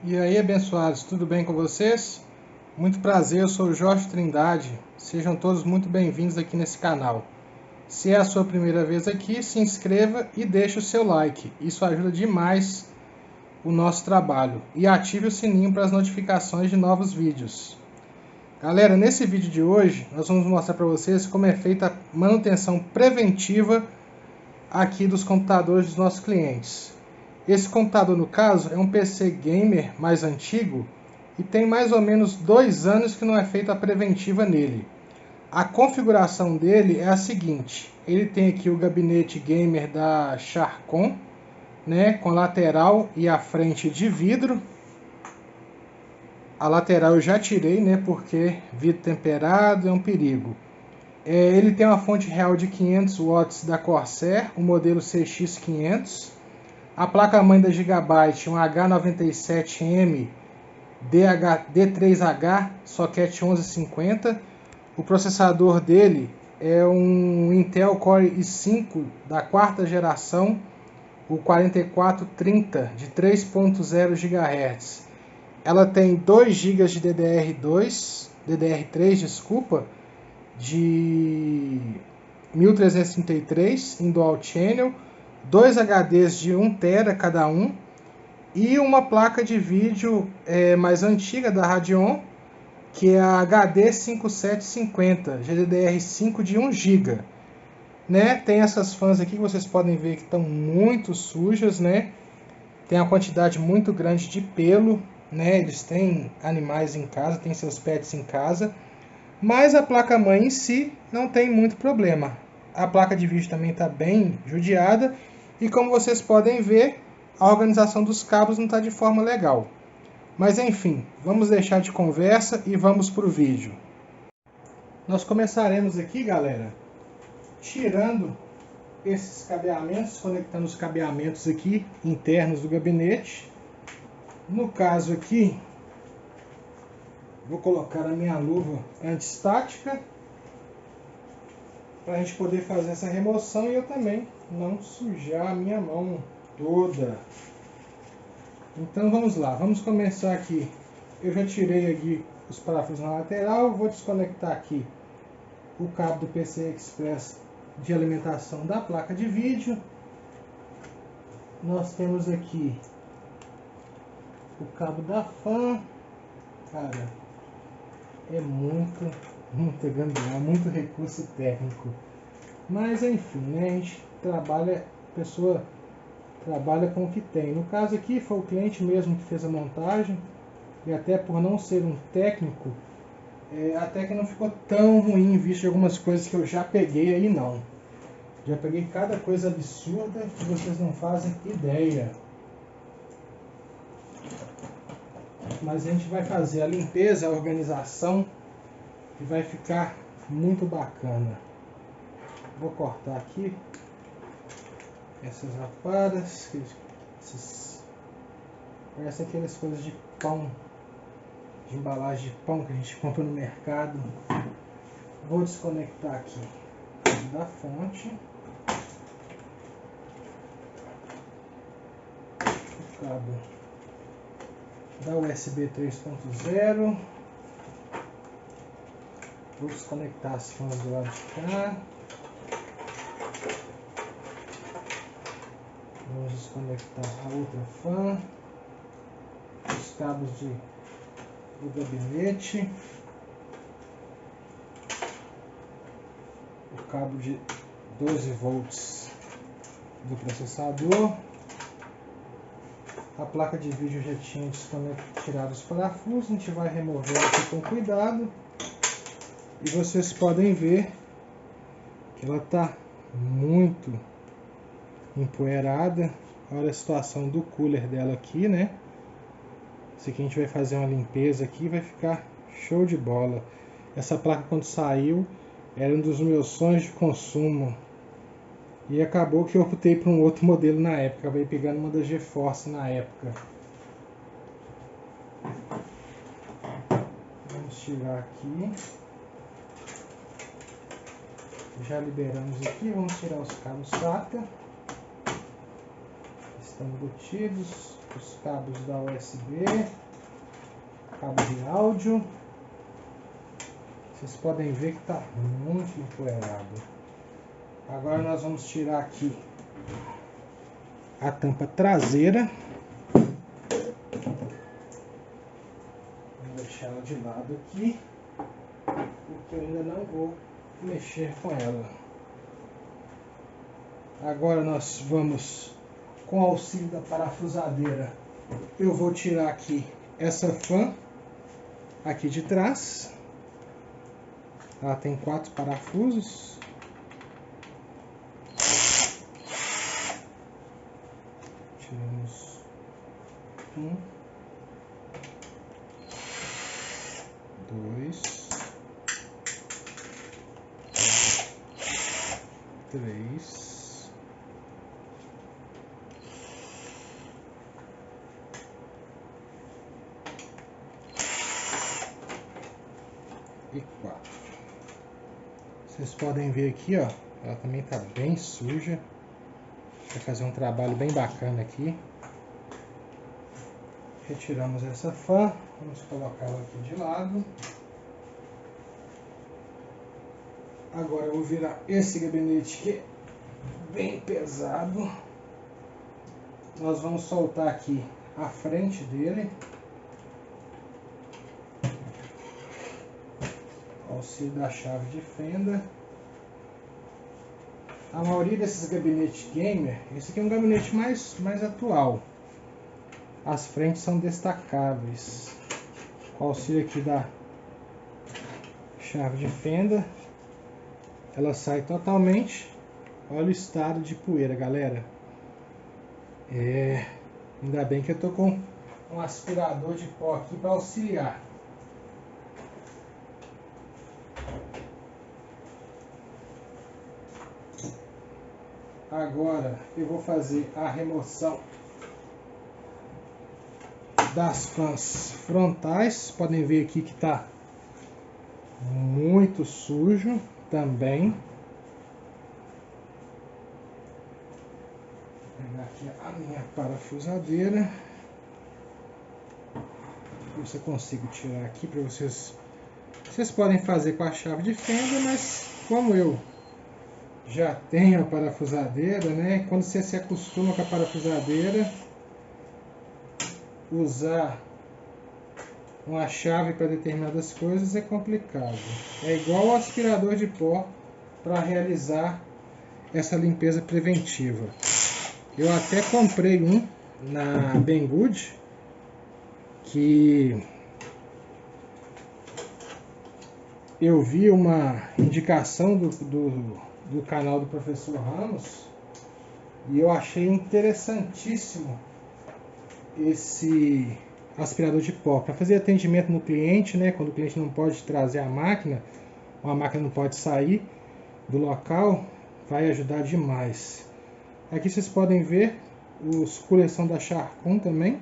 E aí, abençoados, tudo bem com vocês? Muito prazer, eu sou o Jorge Trindade. Sejam todos muito bem-vindos aqui nesse canal. Se é a sua primeira vez aqui, se inscreva e deixe o seu like. Isso ajuda demais o nosso trabalho. E ative o sininho para as notificações de novos vídeos. Galera, nesse vídeo de hoje, nós vamos mostrar para vocês como é feita a manutenção preventiva aqui dos computadores dos nossos clientes. Esse computador, no caso, é um PC gamer mais antigo e tem mais ou menos 2 anos que não é feita a preventiva nele. A configuração dele é a seguinte: ele tem aqui o gabinete gamer da Charcon, né, com lateral e a frente de vidro. A lateral eu já tirei, né, porque vidro temperado é um perigo. Ele tem uma fonte real de 500 watts da Corsair, o modelo CX500. A placa-mãe da Gigabyte, um H97M D3H socket 1150. O processador dele é um Intel Core i5 da quarta geração, o 4430 de 3.0 GHz. Ela tem 2 GB de DDR3, desculpa, de 1333 em Dual Channel, 2 HDs de 1 TB cada um e uma placa de vídeo mais antiga da Radeon, que é a HD 5750 GDDR5 de 1 GB. Né? Tem essas fãs aqui que vocês podem ver que estão muito sujas, né? Tem uma quantidade muito grande de pelo, né? Eles têm animais em casa, têm seus pets em casa, mas a placa-mãe em si não tem muito problema. A placa de vídeo também está bem judiada e, como vocês podem ver, a organização dos cabos não está de forma legal. Mas enfim, vamos deixar de conversa e vamos para o vídeo. Nós começaremos aqui, galera, tirando esses cabeamentos, conectando os cabeamentos aqui internos do gabinete. No caso aqui, vou colocar a minha luva antiestática para a gente poder fazer essa remoção e eu também não sujar a minha mão toda. Então vamos lá, vamos começar aqui. Eu já tirei aqui os parafusos na lateral, vou desconectar aqui o cabo do PCI Express de alimentação da placa de vídeo. Nós temos aqui o cabo da fan. Cara, é muita gambiarra, muito recurso técnico. Mas enfim, né, a gente trabalha, a pessoa trabalha com o que tem. No caso aqui foi o cliente mesmo que fez a montagem, e até por não ser um técnico, até que não ficou tão ruim em vista de algumas coisas que eu já peguei aí não. Já peguei cada coisa absurda que vocês não fazem ideia. Mas a gente vai fazer a limpeza, a organização e vai ficar muito bacana. Vou cortar aqui essas rapadas, parece aquelas coisas de pão, de embalagem de pão que a gente compra no mercado. Vou desconectar aqui da fonte, o cabo da USB 3.0. Vou desconectar as fãs do lado de cá. Vamos desconectar a outra fã, os cabos do gabinete, o cabo de 12 volts do processador. A placa de vídeo já tinha tirado os parafusos, a gente vai remover aqui com cuidado. E vocês podem ver que ela está muito empoeirada. Olha a situação do cooler dela aqui, né? Isso aqui a gente vai fazer uma limpeza aqui, vai ficar show de bola. Essa placa, quando saiu, era um dos meus sonhos de consumo. E acabou que eu optei por um outro modelo na época. Acabei pegando uma da GeForce na época. Vamos tirar aqui. Já liberamos aqui. Vamos tirar os cabos SATA. Estão embutidos. os cabos da USB, cabo de áudio. Vocês podem ver que está muito empoeirado. Agora nós vamos tirar aqui a tampa traseira. Vou deixar ela de lado aqui, porque eu ainda não vou mexer com ela. Agora nós vamos, com o auxílio da parafusadeira, eu vou tirar aqui essa fã aqui de trás. Ela tem 4 parafusos. Tiramos 1, 2, 3, 4. Vocês podem ver aqui, ó, ela também está bem suja. Vai fazer um trabalho bem bacana aqui. Retiramos essa fã, vamos colocar ela aqui de lado. Agora eu vou virar esse gabinete que é bem pesado. Nós vamos soltar aqui a frente dele. Auxílio da chave de fenda. A maioria desses gabinetes gamer, esse aqui é um gabinete mais atual. As frentes são destacáveis. Com auxílio aqui da chave de fenda, ela sai totalmente. Olha o estado de poeira, galera. Ainda bem que eu tô com um aspirador de pó aqui para auxiliar. Agora eu vou fazer a remoção das fãs frontais. Podem ver aqui que está muito sujo também. Vou pegar aqui a minha parafusadeira. Você consigo tirar aqui para vocês. Vocês podem fazer com a chave de fenda, mas como eu já tenho a parafusadeira, né? Quando você se acostuma com a parafusadeira, usar uma chave para determinadas coisas é complicado. É igual o aspirador de pó para realizar essa limpeza preventiva. Eu até comprei um na Banggood, que eu vi uma indicação do canal do professor Ramos e eu achei interessantíssimo esse aspirador de pó para fazer atendimento no cliente, né? Quando o cliente não pode trazer a máquina, ou a máquina não pode sair do local, vai ajudar demais. Aqui vocês podem ver os coleção da Charcon também,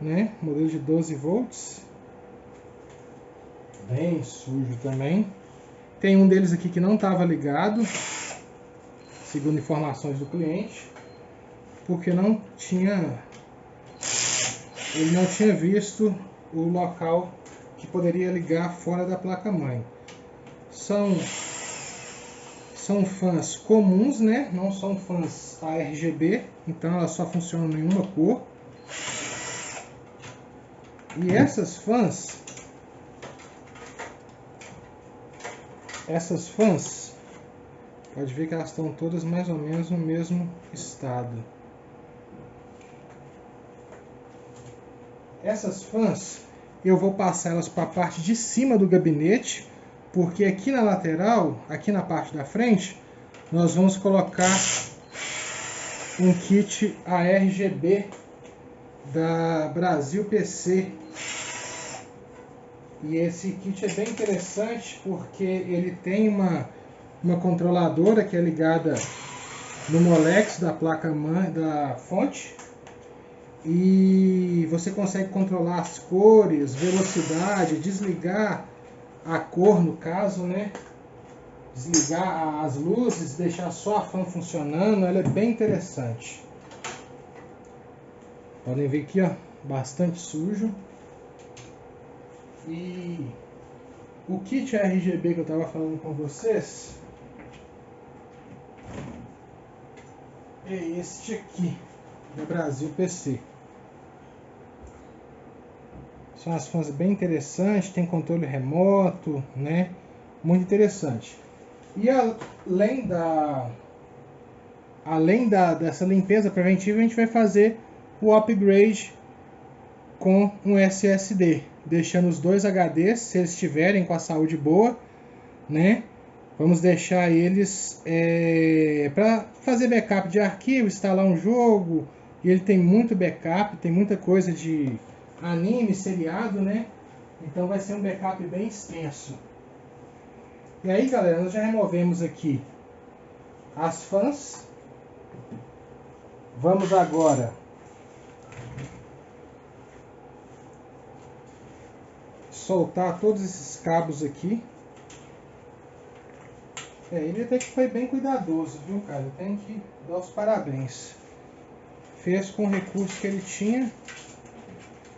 né? Modelo de 12 volts, bem sujo também. Tem um deles aqui que não estava ligado, segundo informações do cliente, porque ele não tinha visto o local que poderia ligar fora da placa-mãe. São fãs comuns, né? Não são fãs ARGB, então elas só funcionam em uma cor. E essas fãs, pode ver que elas estão todas mais ou menos no mesmo estado. Essas fãs eu vou passar elas para a parte de cima do gabinete, porque aqui na lateral, aqui na parte da frente, nós vamos colocar um kit ARGB da Brasil PC. E esse kit é bem interessante porque ele tem uma controladora que é ligada no Molex da placa-mãe da fonte, e você consegue controlar as cores, velocidade, desligar a cor no caso, né? Desligar as luzes, deixar só a fã funcionando. Ela é bem interessante. Podem ver aqui, ó, bastante sujo. E o kit RGB que eu estava falando com vocês é este aqui, da Brasil PC. São as fãs bem interessantes, tem controle remoto, né? Muito interessante. E dessa limpeza preventiva, a gente vai fazer o upgrade com um SSD, deixando os dois HDs, se eles estiverem com a saúde boa, né? Vamos deixar eles para fazer backup de arquivo, instalar um jogo. E ele tem muito backup, tem muita coisa de anime, seriado, né? Então vai ser um backup bem extenso. E aí, galera, nós já removemos aqui as fãs. Vamos agora soltar todos esses cabos aqui. Ele até que foi bem cuidadoso, viu, cara? Eu tenho que dar os parabéns. Fez com o recurso que ele tinha.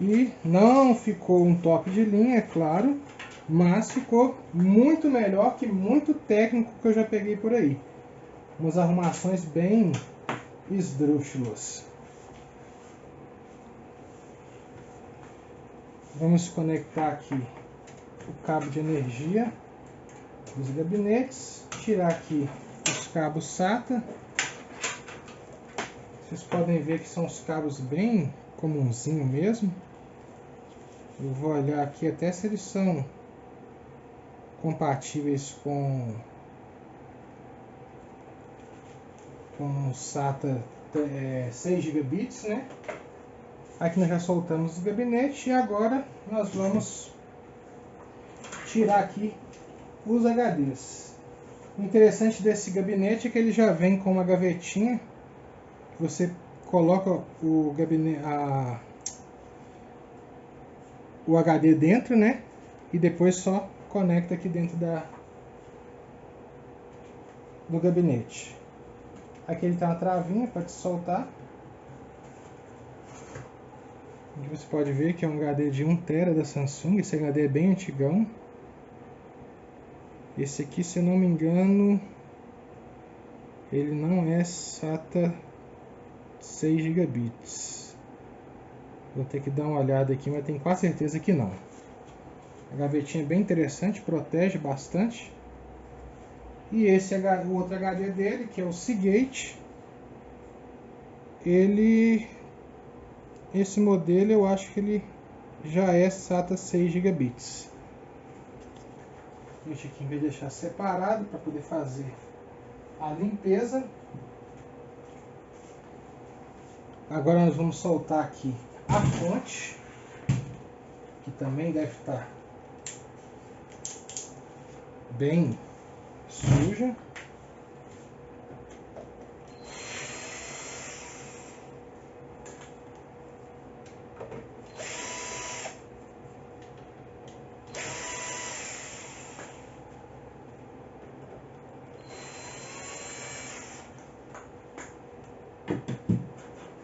E não ficou um top de linha, é claro, mas ficou muito melhor que muito técnico que eu já peguei por aí. Umas arrumações bem esdrúxulas. Vamos conectar aqui o cabo de energia dos gabinetes, tirar aqui os cabos SATA. Vocês podem ver que são os cabos bem comunzinho mesmo. Eu vou olhar aqui até se eles são compatíveis com o SATA 6 gigabits, né? Aqui nós já soltamos o gabinete e agora nós vamos tirar aqui os HDs. O interessante desse gabinete é que ele já vem com uma gavetinha. Você coloca o gabinete, o HD dentro, né? E depois só conecta aqui dentro do gabinete. Aqui ele tem uma travinha para te soltar. Aqui você pode ver que é um HD de 1 TB da Samsung. Esse HD é bem antigão. Esse aqui, se eu não me engano, ele não é SATA 6 gigabits. Vou ter que dar uma olhada aqui, mas tenho quase certeza que não. A gavetinha é bem interessante, protege bastante. E esse o outro HD dele, que é o Seagate, esse modelo eu acho que ele já é SATA 6 gigabits. Deixa aqui, em vez de deixar separado para poder fazer a limpeza. Agora nós vamos soltar aqui a fonte, que também deve estar bem suja.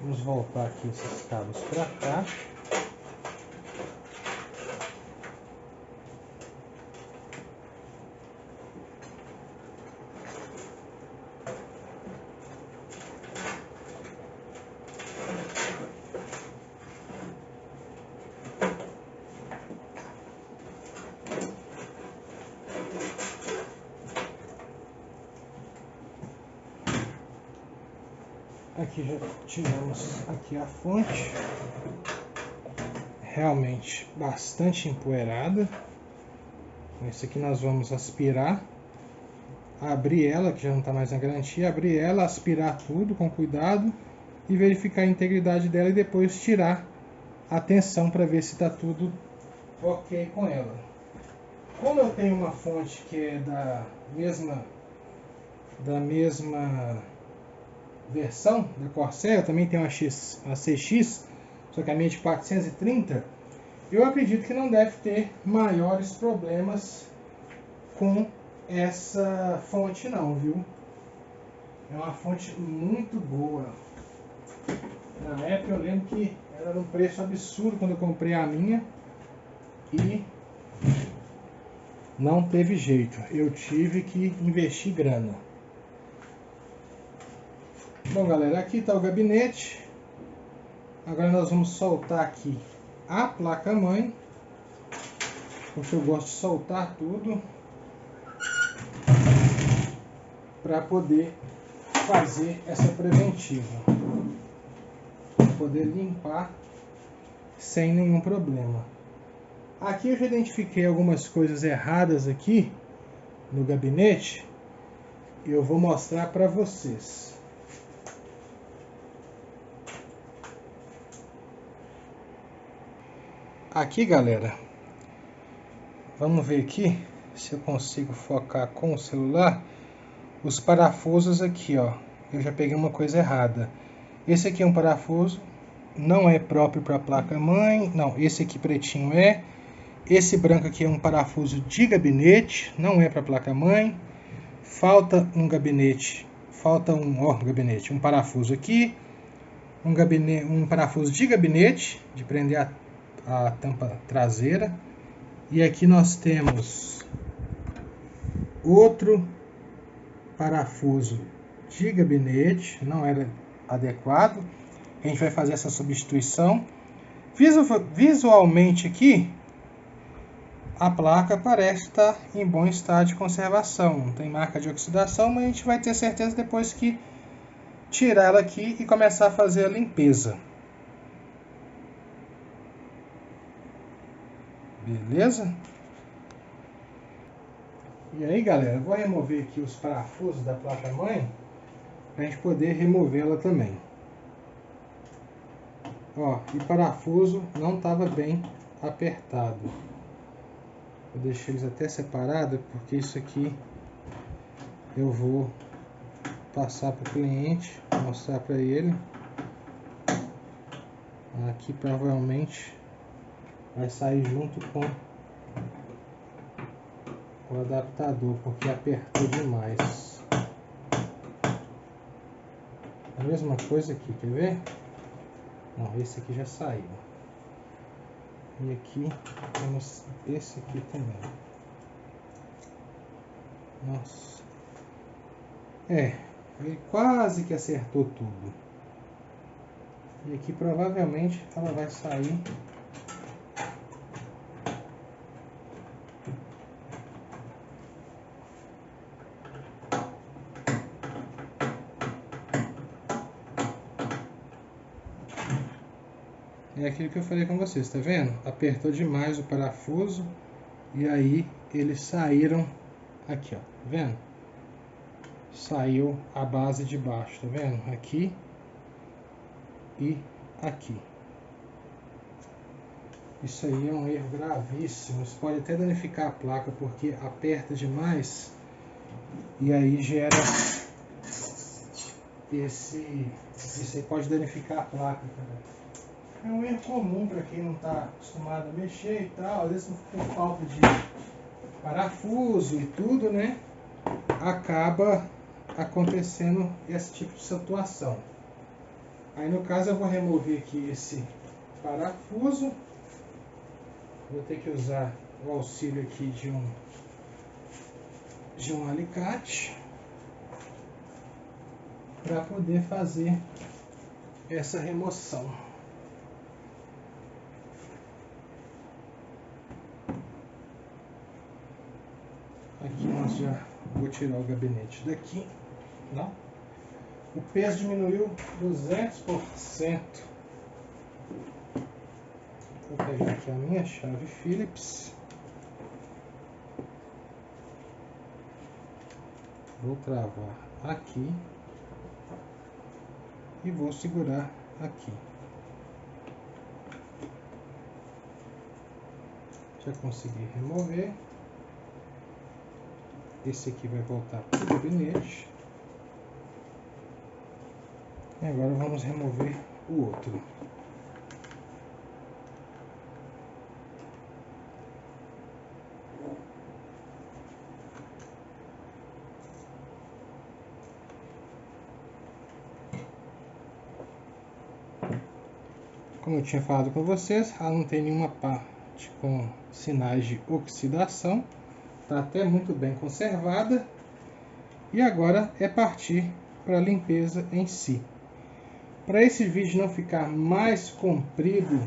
Vamos voltar aqui esses cabos para cá. Aqui já tiramos aqui a fonte, realmente bastante empoeirada. Com isso aqui nós vamos aspirar, abrir ela, que já não está mais na garantia, abrir ela, aspirar tudo com cuidado e verificar a integridade dela e depois tirar a tensão para ver se está tudo ok com ela. Como eu tenho uma fonte que é da mesma versão da Corsair, eu também tenho uma CX, só que a minha é de 430, eu acredito que não deve ter maiores problemas com essa fonte não, viu? É uma fonte muito boa. Na época eu lembro que era Era um preço absurdo quando eu comprei a minha e não teve jeito, eu tive que investir grana. Bom, galera, aqui está o gabinete. Agora nós vamos soltar aqui a placa-mãe, porque eu gosto de soltar tudo para poder fazer essa preventiva, para poder limpar sem nenhum problema. Aqui eu já identifiquei algumas coisas erradas aqui no gabinete e eu vou mostrar para vocês. Aqui, galera, vamos ver aqui se eu consigo focar com o celular. Os parafusos aqui, ó, eu já peguei uma coisa errada. Esse aqui é um parafuso, não é próprio para a placa-mãe. Não, esse aqui pretinho é. Esse branco aqui é um parafuso de gabinete, não é para a placa-mãe. Falta um gabinete, um parafuso aqui. Um parafuso de gabinete, de prender a tampa traseira. E aqui nós temos outro parafuso de gabinete, não era adequado. A gente vai fazer essa substituição. Visualmente aqui, a placa parece estar em bom estado de conservação, não tem marca de oxidação, mas a gente vai ter certeza depois que tirar ela aqui e começar a fazer a limpeza. Beleza? E aí, galera, eu vou remover aqui os parafusos da placa-mãe para a gente poder removê-la também. Ó, e o parafuso não estava bem apertado. Eu deixei eles até separados porque isso aqui eu vou passar para o cliente, mostrar para ele. Aqui provavelmente vai sair junto com o adaptador, porque apertou demais. A mesma coisa aqui, quer ver? Não, esse aqui já saiu. E aqui temos esse aqui também. Nossa. Ele quase que acertou tudo. E aqui provavelmente ela vai sair. É aquilo que eu falei com vocês, tá vendo? Apertou demais o parafuso e aí eles saíram aqui, ó, tá vendo? Saiu a base de baixo, tá vendo? Aqui e aqui. Isso aí é um erro gravíssimo, isso pode até danificar a placa porque aperta demais e aí gera isso aí pode danificar a placa, cara. É um erro comum para quem não está acostumado a mexer e tal, às vezes por falta de parafuso e tudo, né? Acaba acontecendo esse tipo de situação. Aí no caso eu vou remover aqui esse parafuso. Vou ter que usar o auxílio aqui de um alicate para poder fazer essa remoção. Aqui nós já vou tirar o gabinete daqui, não? O peso diminuiu 200%. Vou pegar aqui a minha chave Phillips. Vou travar aqui e vou segurar aqui. Já consegui remover. Esse aqui vai voltar para o gabinete. E agora vamos remover o outro. Como eu tinha falado com vocês, ela não tem nenhuma parte com sinais de oxidação, está até muito bem conservada. E agora é partir para a limpeza em si. Para esse vídeo não ficar mais comprido,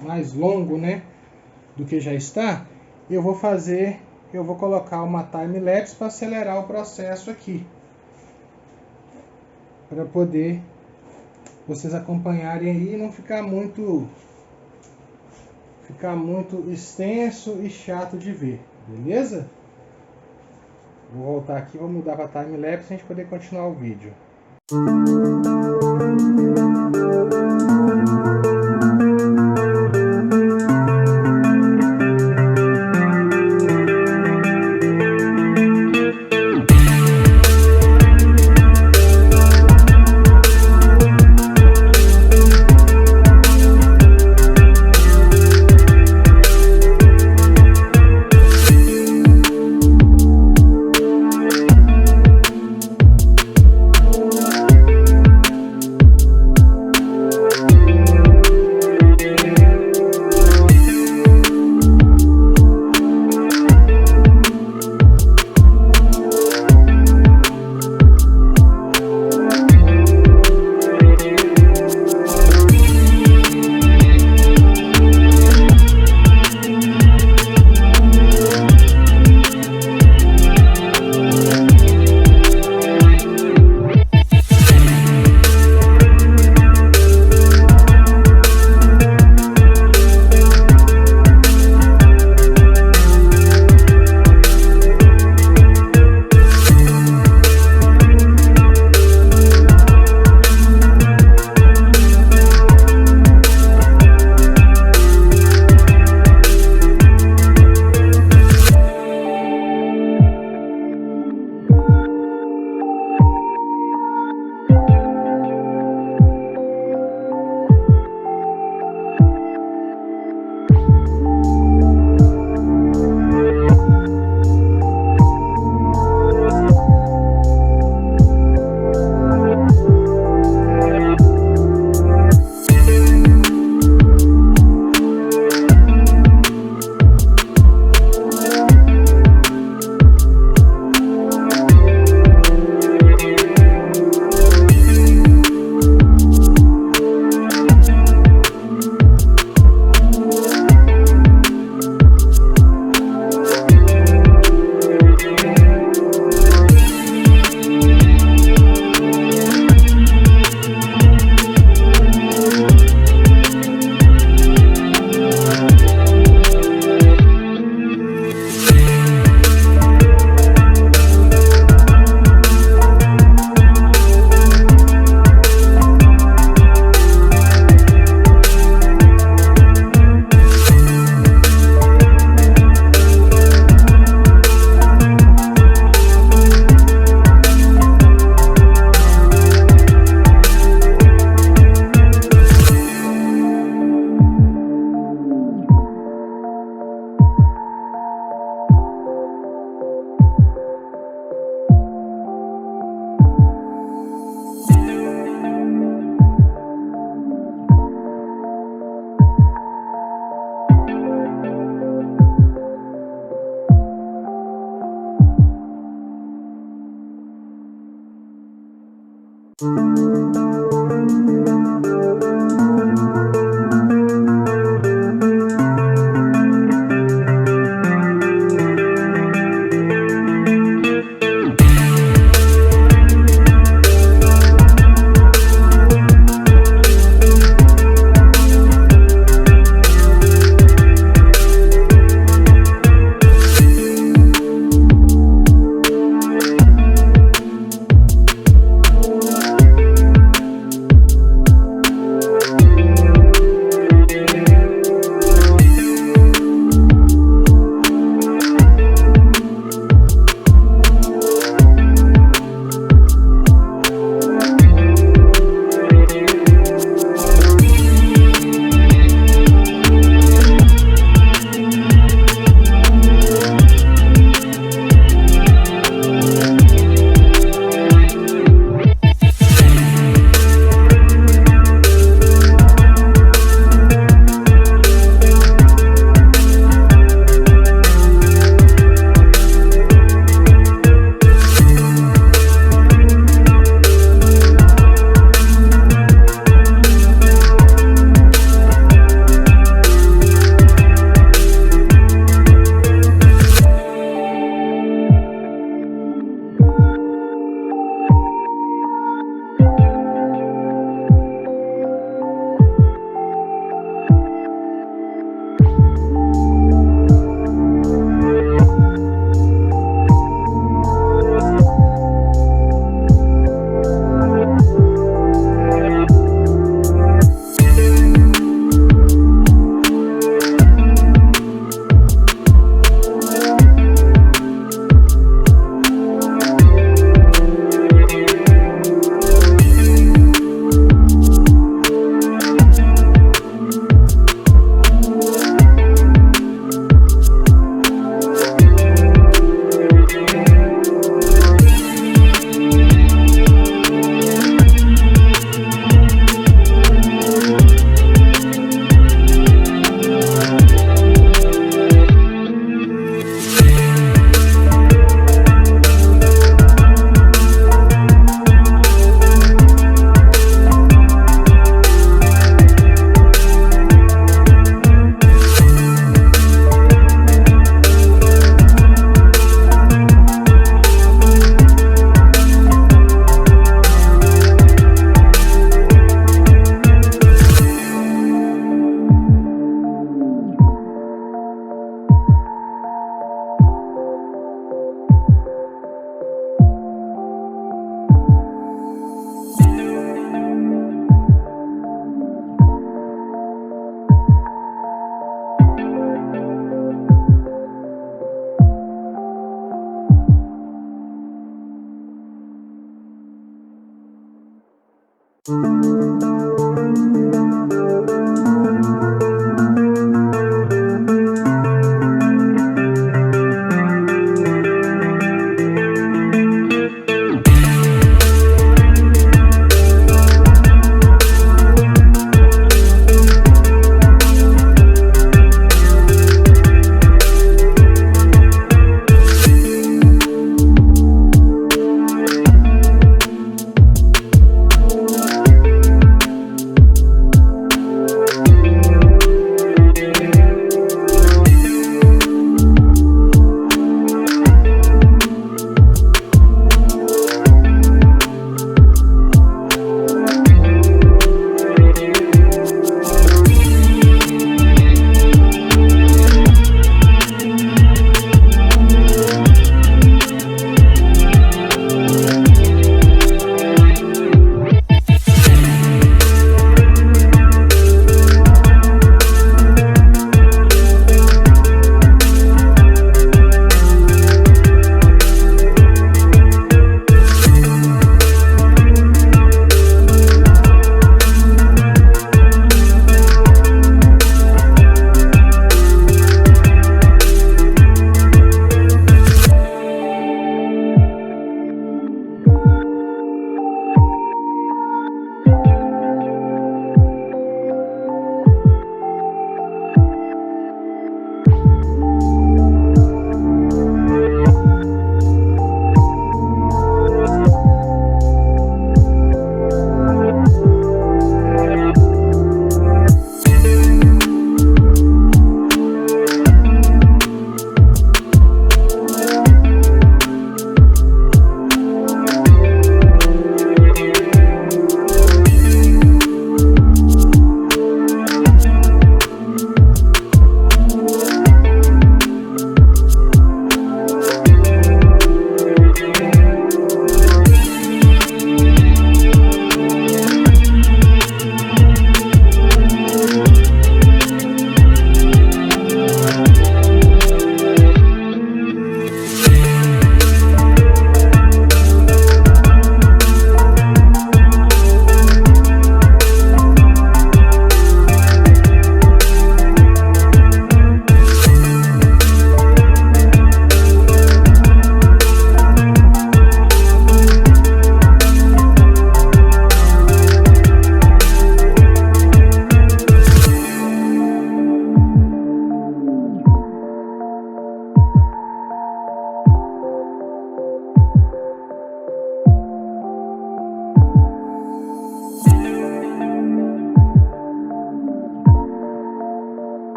mais longo, né, do que já está, eu vou colocar uma time-lapse para acelerar o processo aqui, para poder vocês acompanharem aí e não ficar muito extenso e chato de ver, beleza? Vou voltar aqui, vou mudar para time-lapse para a gente poder continuar o vídeo.